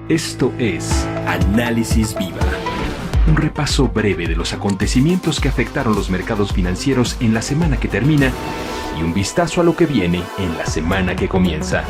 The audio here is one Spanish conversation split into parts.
Esto es Análisis Viva, un repaso breve de los acontecimientos que afectaron los mercados financieros en la semana que termina y un vistazo a lo que viene en la semana que comienza.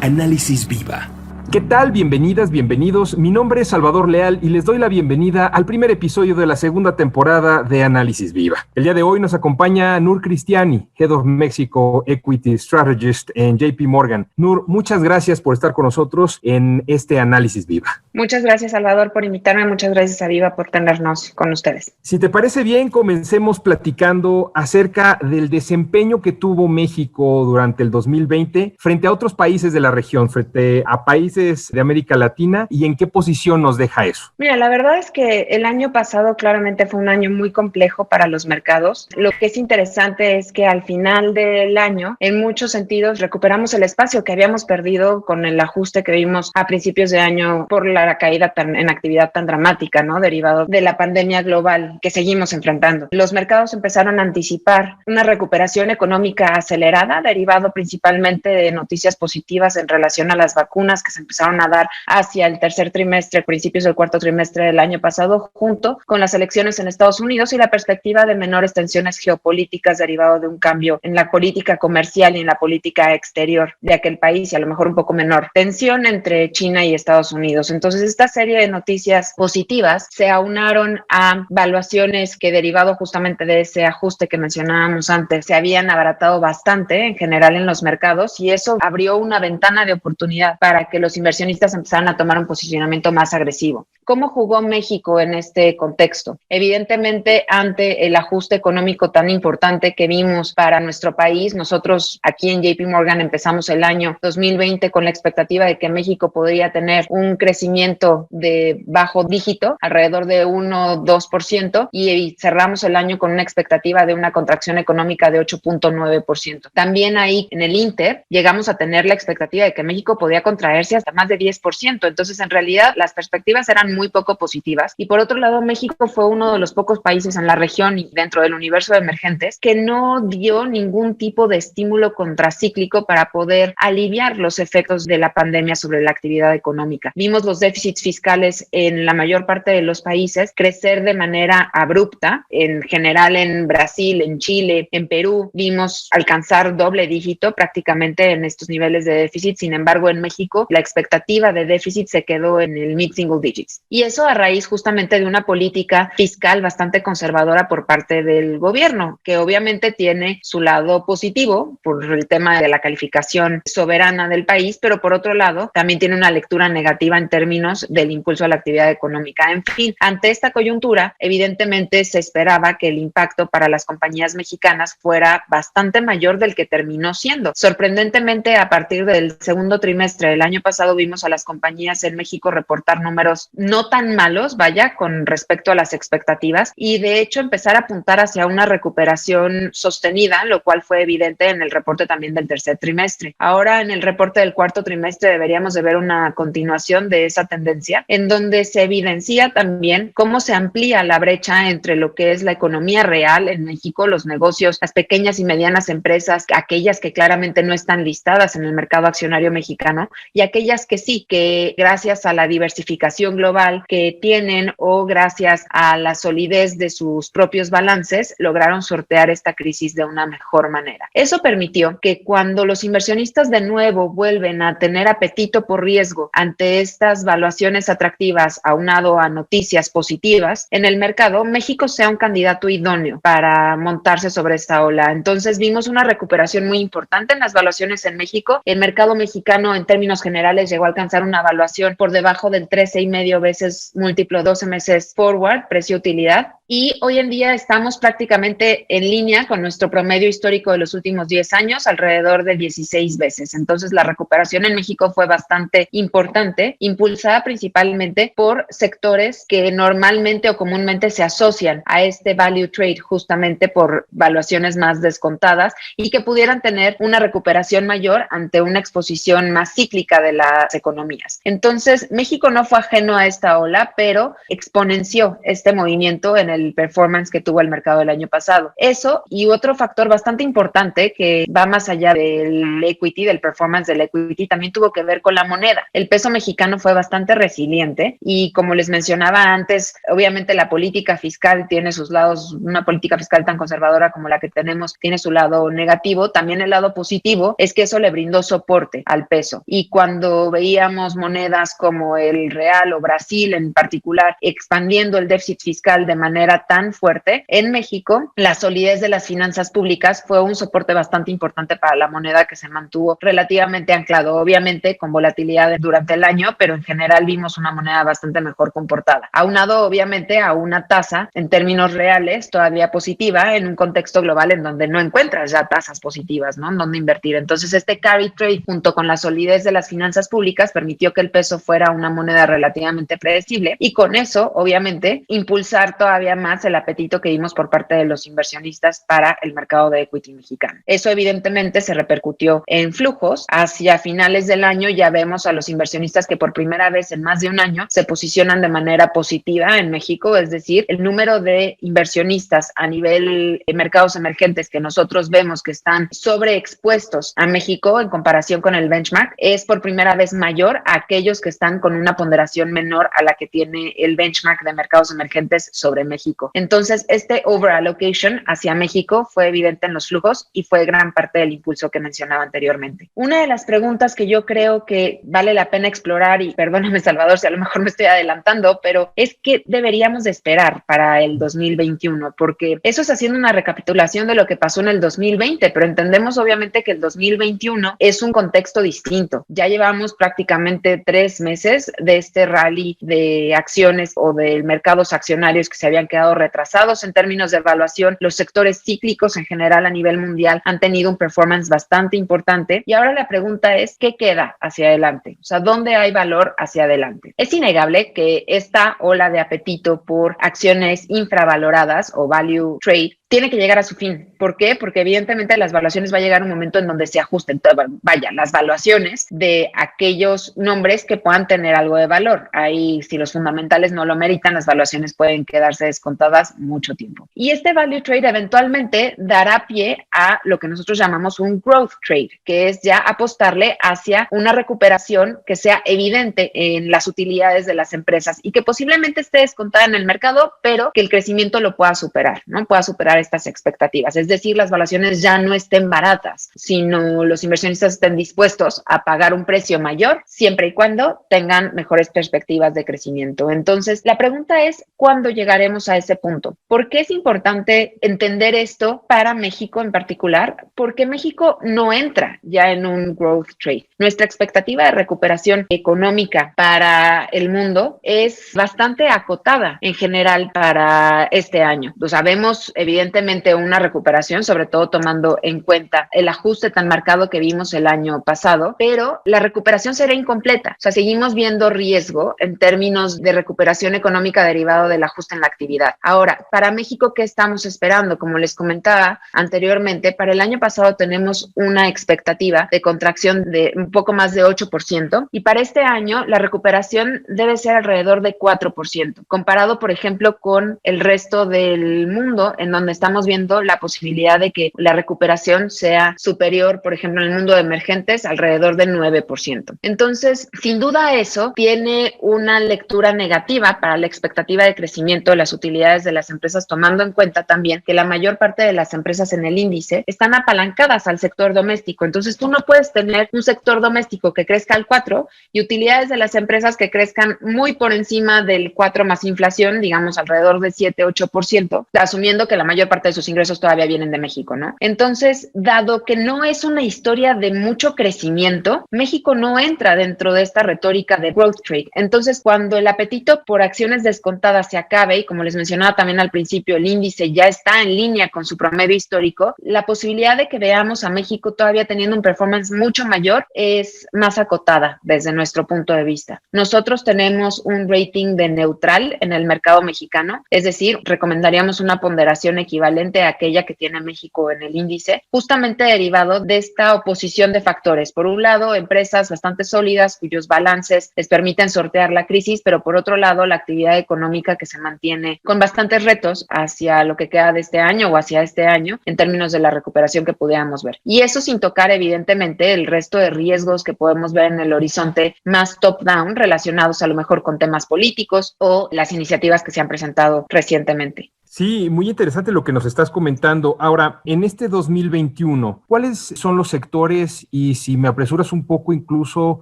Análisis Viva. ¿Qué tal? Bienvenidas, bienvenidos. Mi nombre es Salvador Leal y les doy la bienvenida al primer episodio de la segunda temporada de Análisis Viva. El día de hoy nos acompaña Nur Cristiani, Head of Mexico Equity Strategist en JP Morgan. Nur, muchas gracias por estar con nosotros en este Análisis Viva. Muchas gracias, Salvador, por invitarme. Muchas gracias a Viva por tenernos con ustedes. Si te parece bien, comencemos platicando acerca del desempeño que tuvo México durante el 2020 frente a otros países de la región, frente a países de América Latina, y en qué posición nos deja eso. Mira, la verdad es que el año pasado claramente fue un año muy complejo para los mercados. Lo que es interesante es que al final del año, en muchos sentidos, recuperamos el espacio que habíamos perdido con el ajuste que vimos a principios de año por la caída en actividad tan dramática, ¿no? Derivado de la pandemia global que seguimos enfrentando. Los mercados empezaron a anticipar una recuperación económica acelerada, derivado principalmente de noticias positivas en relación a las vacunas que se empezaron a dar hacia el tercer trimestre, principios del cuarto trimestre del año pasado, junto con las elecciones en Estados Unidos y la perspectiva de menores tensiones geopolíticas derivado de un cambio en la política comercial y en la política exterior de aquel país, y a lo mejor un poco menor tensión entre China y Estados Unidos. Entonces, esta serie de noticias positivas se aunaron a valuaciones que, derivado justamente de ese ajuste que mencionábamos antes, se habían abaratado bastante en general en los mercados, y eso abrió una ventana de oportunidad para que los inversionistas empezaran a tomar un posicionamiento más agresivo. ¿Cómo jugó México en este contexto? Evidentemente, ante el ajuste económico tan importante que vimos para nuestro país, nosotros aquí en JP Morgan empezamos el año 2020 con la expectativa de que México podría tener un crecimiento de bajo dígito, alrededor de 1-2%, y cerramos el año con una expectativa de una contracción económica de 8.9%. También ahí en el Inter llegamos a tener la expectativa de que México podía contraerse hasta más de 10%. Entonces, en realidad, las perspectivas eran muy poco positivas. Y por otro lado, México fue uno de los pocos países en la región y dentro del universo de emergentes que no dio ningún tipo de estímulo contracíclico para poder aliviar los efectos de la pandemia sobre la actividad económica. Vimos los déficits fiscales en la mayor parte de los países crecer de manera abrupta. En general, en Brasil, en Chile, en Perú, vimos alcanzar doble dígito prácticamente en estos niveles de déficit. Sin embargo, en México, la expectativa de déficit se quedó en el mid-single digits. Y eso a raíz justamente de una política fiscal bastante conservadora por parte del gobierno, que obviamente tiene su lado positivo por el tema de la calificación soberana del país, pero por otro lado también tiene una lectura negativa en términos del impulso a la actividad económica. En fin, ante esta coyuntura, evidentemente se esperaba que el impacto para las compañías mexicanas fuera bastante mayor del que terminó siendo. Sorprendentemente, a partir del segundo trimestre del año pasado vimos a las compañías en México reportar números no tan malos, vaya, con respecto a las expectativas, y de hecho empezar a apuntar hacia una recuperación sostenida, lo cual fue evidente en el reporte también del tercer trimestre. Ahora, en el reporte del cuarto trimestre deberíamos de ver una continuación de esa tendencia, en donde se evidencia también cómo se amplía la brecha entre lo que es la economía real en México, los negocios, las pequeñas y medianas empresas, aquellas que claramente no están listadas en el mercado accionario mexicano, y aquellas que sí, que gracias a la diversificación global que tienen o gracias a la solidez de sus propios balances, lograron sortear esta crisis de una mejor manera. Eso permitió que cuando los inversionistas de nuevo vuelven a tener apetito por riesgo ante estas valuaciones atractivas aunado a noticias positivas en el mercado, México sea un candidato idóneo para montarse sobre esta ola. Entonces vimos una recuperación muy importante en las valuaciones en México. El mercado mexicano en términos generales llegó a alcanzar una valuación por debajo del 13,5 veces múltiplo 12 meses forward, precio-utilidad, y hoy en día estamos prácticamente en línea con nuestro promedio histórico de los últimos 10 años, alrededor de 16 veces. Entonces, la recuperación en México fue bastante importante, impulsada principalmente por sectores que normalmente o comúnmente se asocian a este value trade, justamente por valuaciones más descontadas y que pudieran tener una recuperación mayor ante una exposición más cíclica de las economías. Entonces, México no fue ajeno a esta ola, pero exponenció este movimiento en el el performance que tuvo el mercado el año pasado. Eso y otro factor bastante importante que va más allá del equity, del performance del equity, también tuvo que ver con la moneda. El peso mexicano fue bastante resiliente y como les mencionaba antes, obviamente la política fiscal tiene sus lados, una política fiscal tan conservadora como la que tenemos tiene su lado negativo, también el lado positivo es que eso le brindó soporte al peso. Y cuando veíamos monedas como el real o Brasil en particular expandiendo el déficit fiscal de manera tan fuerte, en México la solidez de las finanzas públicas fue un soporte bastante importante para la moneda que se mantuvo relativamente anclado, obviamente con volatilidad durante el año, pero en general vimos una moneda bastante mejor comportada. Aunado obviamente a una tasa en términos reales todavía positiva en un contexto global en donde no encuentras ya tasas positivas, ¿no? En donde invertir. Entonces este carry trade junto con la solidez de las finanzas públicas permitió que el peso fuera una moneda relativamente predecible y con eso obviamente impulsar todavía más el apetito que vimos por parte de los inversionistas para el mercado de equity mexicano. Eso evidentemente se repercutió en flujos. Hacia finales del año ya vemos a los inversionistas que por primera vez en más de un año se posicionan de manera positiva en México, es decir, el número de inversionistas a nivel de mercados emergentes que nosotros vemos que están sobreexpuestos a México en comparación con el benchmark es por primera vez mayor a aquellos que están con una ponderación menor a la que tiene el benchmark de mercados emergentes sobre México. Entonces, este overallocation hacia México fue evidente en los flujos y fue gran parte del impulso que mencionaba anteriormente. Una de las preguntas que yo creo que vale la pena explorar, y perdóname Salvador si a lo mejor me estoy adelantando, pero es que deberíamos de esperar para el 2021, porque eso es haciendo una recapitulación de lo que pasó en el 2020, pero entendemos obviamente que el 2021 es un contexto distinto. Ya llevamos prácticamente 3 meses de este rally de acciones o de mercados accionarios que se habían quedado retrasados en términos de evaluación. Los sectores cíclicos en general a nivel mundial han tenido un performance bastante importante y ahora la pregunta es, ¿qué queda hacia adelante? O sea, ¿dónde hay valor hacia adelante? Es innegable que esta ola de apetito por acciones infravaloradas o value trade tiene que llegar a su fin. ¿Por qué? Porque evidentemente las valuaciones va a llegar un momento en donde se ajusten, vaya, las valuaciones de aquellos nombres que puedan tener algo de valor. Ahí, si los fundamentales no lo meritan, las valuaciones pueden quedarse descontadas mucho tiempo. Y este value trade eventualmente dará pie a lo que nosotros llamamos un growth trade, que es ya apostarle hacia una recuperación que sea evidente en las utilidades de las empresas y que posiblemente esté descontada en el mercado, pero que el crecimiento lo pueda superar, ¿no? Pueda superar estas expectativas. Es decir, las valuaciones ya no estén baratas, sino los inversionistas estén dispuestos a pagar un precio mayor siempre y cuando tengan mejores perspectivas de crecimiento. Entonces, la pregunta es, ¿cuándo llegaremos a ese punto? ¿Por qué es importante entender esto para México en particular? Porque México no entra ya en un growth trade. Nuestra expectativa de recuperación económica para el mundo es bastante acotada en general para este año. Lo sabemos, evidentemente, una recuperación, sobre todo tomando en cuenta el ajuste tan marcado que vimos el año pasado, pero la recuperación será incompleta. O sea, seguimos viendo riesgo en términos de recuperación económica derivado del ajuste en la actividad. Ahora, para México, ¿qué estamos esperando? Como les comentaba anteriormente, para el año pasado tenemos una expectativa de contracción de un poco más de 8% y para este año la recuperación debe ser alrededor de 4%, comparado, por ejemplo, con el resto del mundo en donde estamos viendo la posibilidad de que la recuperación sea superior, por ejemplo, en el mundo de emergentes, alrededor del 9%. Entonces, sin duda eso tiene una lectura negativa para la expectativa de crecimiento de las utilidades de las empresas, tomando en cuenta también que la mayor parte de las empresas en el índice están apalancadas al sector doméstico. Entonces, tú no puedes tener un sector doméstico que crezca al 4 y utilidades de las empresas que crezcan muy por encima del 4 más inflación, digamos alrededor de 7-8%, asumiendo que la mayor parte de sus ingresos todavía vienen de México, ¿no? Entonces, dado que no es una historia de mucho crecimiento, México no entra dentro de esta retórica de growth trade. Entonces, cuando el apetito por acciones descontadas se acabe, y como les mencionaba también al principio, el índice ya está en línea con su promedio histórico, la posibilidad de que veamos a México todavía teniendo un performance mucho mayor es más acotada desde nuestro punto de vista. Nosotros tenemos un rating de neutral en el mercado mexicano, es decir, recomendaríamos una ponderación equivalente equivalente a aquella que tiene México en el índice, justamente derivado de esta oposición de factores. Por un lado, empresas bastante sólidas cuyos balances les permiten sortear la crisis, pero por otro lado, la actividad económica que se mantiene con bastantes retos hacia lo que queda de este año o hacia este año en términos de la recuperación que pudiéramos ver. Y eso sin tocar, evidentemente, el resto de riesgos que podemos ver en el horizonte más top-down relacionados a lo mejor con temas políticos o las iniciativas que se han presentado recientemente. Sí, muy interesante lo que nos estás comentando. Ahora, en este 2021, ¿cuáles son los sectores y, si me apresuras un poco, incluso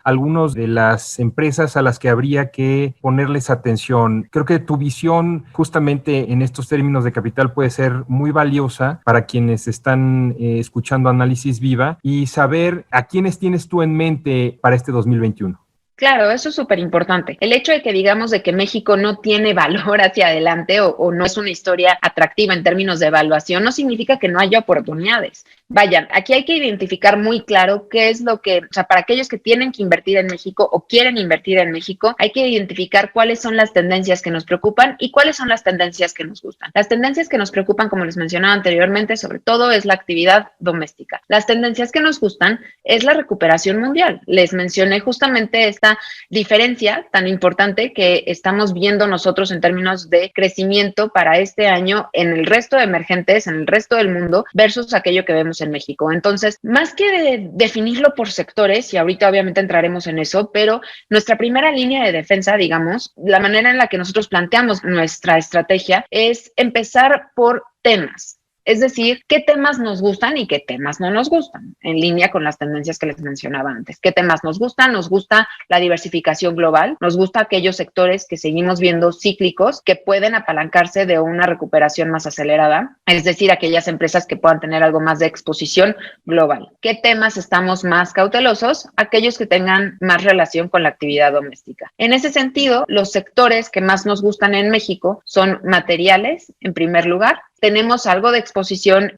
algunos de las empresas a las que habría que ponerles atención? Creo que tu visión justamente en estos términos de capital puede ser muy valiosa para quienes están escuchando Análisis Viva y saber a quiénes tienes tú en mente para este 2021. Claro, eso es súper importante. El hecho de que digamos de que México no tiene valor hacia adelante o no es una historia atractiva en términos de evaluación no significa que no haya oportunidades. Vayan, aquí hay que identificar muy claro qué es lo que, o sea, para aquellos que tienen que invertir en México o quieren invertir en México, hay que identificar cuáles son las tendencias que nos preocupan y cuáles son las tendencias que nos gustan. Las tendencias que nos preocupan, como les mencionaba anteriormente, sobre todo es la actividad doméstica. Las tendencias que nos gustan es la recuperación mundial. Les mencioné justamente esta diferencia tan importante que estamos viendo nosotros en términos de crecimiento para este año en el resto de emergentes, en el resto del mundo, versus aquello que vemos en México. Entonces, más que definirlo por sectores, y ahorita obviamente entraremos en eso, pero nuestra primera línea de defensa, digamos, la manera en la que nosotros planteamos nuestra estrategia es empezar por temas. Es decir, qué temas nos gustan y qué temas no nos gustan, en línea con las tendencias que les mencionaba antes. ¿Qué temas nos gustan? Nos gusta la diversificación global, nos gusta aquellos sectores que seguimos viendo cíclicos, que pueden apalancarse de una recuperación más acelerada, es decir, aquellas empresas que puedan tener algo más de exposición global. ¿Qué temas estamos más cautelosos? Aquellos que tengan más relación con la actividad doméstica. En ese sentido, los sectores que más nos gustan en México son materiales, en primer lugar. Tenemos algo de exposición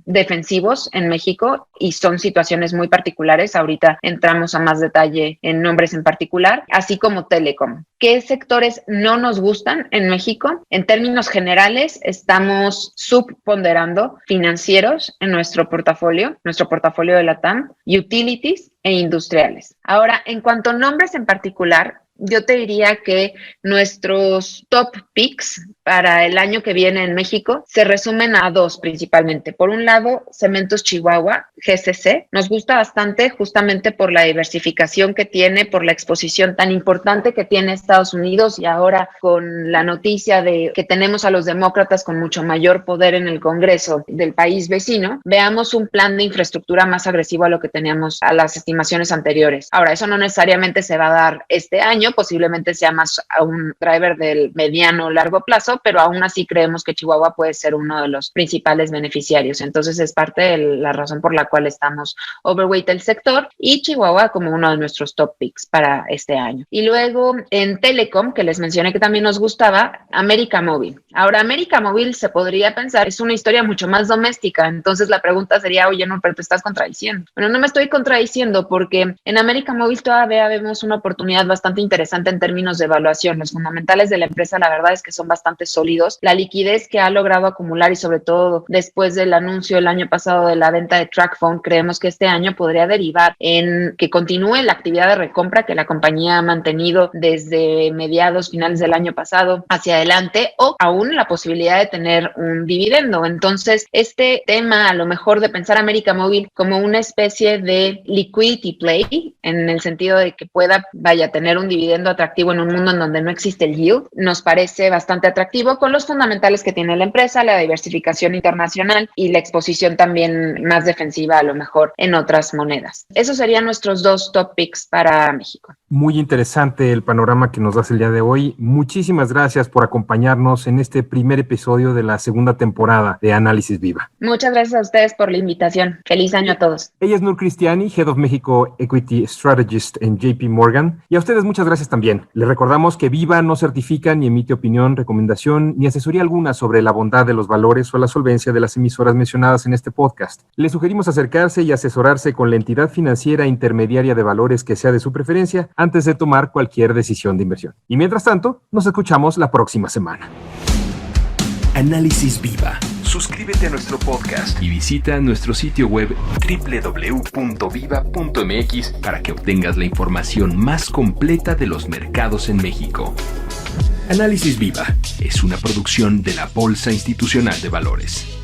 defensivos en México y son situaciones muy particulares. Ahorita entramos a más detalle en nombres en particular, así como telecom. ¿Qué sectores no nos gustan en México? En términos generales, estamos subponderando financieros en nuestro portafolio de LATAM, utilities e industriales. Ahora, en cuanto a nombres en particular, yo te diría que nuestros top picks para el año que viene en México se resumen a dos principalmente. Por un lado, Cementos Chihuahua, GCC. Nos gusta bastante justamente por la diversificación que tiene, por la exposición tan importante que tiene Estados Unidos y ahora con la noticia de que tenemos a los demócratas con mucho mayor poder en el Congreso del país vecino, veamos un plan de infraestructura más agresivo a lo que teníamos a las estimaciones anteriores. Ahora, eso no necesariamente se va a dar este año, posiblemente sea más a un driver del mediano o largo plazo, pero aún así creemos que Chihuahua puede ser uno de los principales beneficiarios. Entonces es parte de la razón por la cual estamos overweight el sector y Chihuahua como uno de nuestros top picks para este año. Y luego en Telecom, que les mencioné que también nos gustaba, América Móvil. Ahora, América Móvil se podría pensar, es una historia mucho más doméstica, entonces la pregunta sería, oye, no, pero te estás contradiciendo. Bueno, no me estoy contradiciendo porque en América Móvil todavía vemos una oportunidad bastante interesante en términos de evaluación. Los fundamentales de la empresa, la verdad es que son bastante sólidos. La liquidez que ha logrado acumular y sobre todo después del anuncio el año pasado de la venta de TracFone, creemos que este año podría derivar en que continúe la actividad de recompra que la compañía ha mantenido desde mediados, finales del año pasado hacia adelante, o aún la posibilidad de tener un dividendo. Entonces, este tema a lo mejor de pensar América Móvil como una especie de liquidity play, en el sentido de que pueda, tener un dividendo atractivo en un mundo en donde no existe el yield, nos parece bastante atractivo con los fundamentales que tiene la empresa, la diversificación internacional y la exposición también más defensiva a lo mejor en otras monedas. Esos serían nuestros dos top picks para México. Muy interesante el panorama que nos das el día de hoy. Muchísimas gracias por acompañarnos en este primer episodio de la segunda temporada de Análisis Viva. Muchas gracias a ustedes por la invitación. Feliz año a todos. Ella es Nur Cristiani, Head of Mexico Equity Strategist en JP Morgan. Y a ustedes muchas gracias también. Les recordamos que Viva no certifica ni emite opinión, recomendación ni asesoría alguna sobre la bondad de los valores o la solvencia de las emisoras mencionadas en este podcast. Les sugerimos acercarse y asesorarse con la entidad financiera intermediaria de valores que sea de su preferencia antes de tomar cualquier decisión de inversión. Y mientras tanto, nos escuchamos la próxima semana. Análisis Viva, suscríbete a nuestro podcast y visita nuestro sitio web www.viva.mx para que obtengas la información más completa de los mercados en México. Análisis Viva es una producción de la Bolsa Institucional de Valores.